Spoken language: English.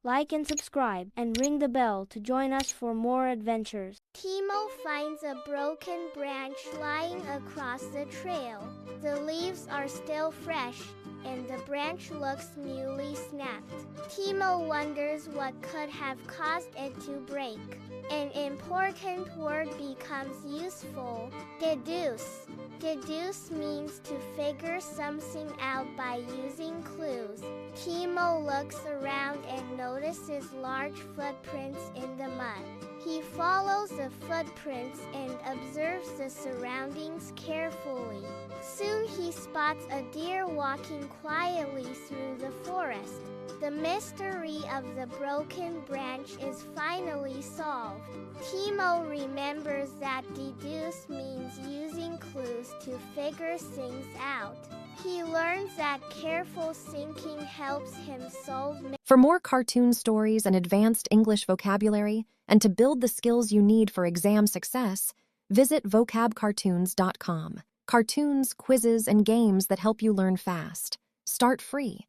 Like and subscribe, and ring the bell to join us for more adventures. Timo finds a broken branch lying across the trail. The leaves are still fresh, and the branch looks newly snapped. Timo wonders what could have caused it to break. An important word becomes useful: deduce. Deduce means to figure something out by using clues. Timo looks around and notices large footprints in the mud. He follows the footprints and observes the surroundings carefully. Soon he spots a deer walking quietly through the forest. The mystery of the broken branch is finally solved. Timo remembers that deduce means using clues to figure things out. He learns that careful thinking helps him solve. For more cartoon stories and advanced English vocabulary, and to build the skills you need for exam success, visit vocabcartoons.com. Cartoons, quizzes, and games that help you learn fast. Start free.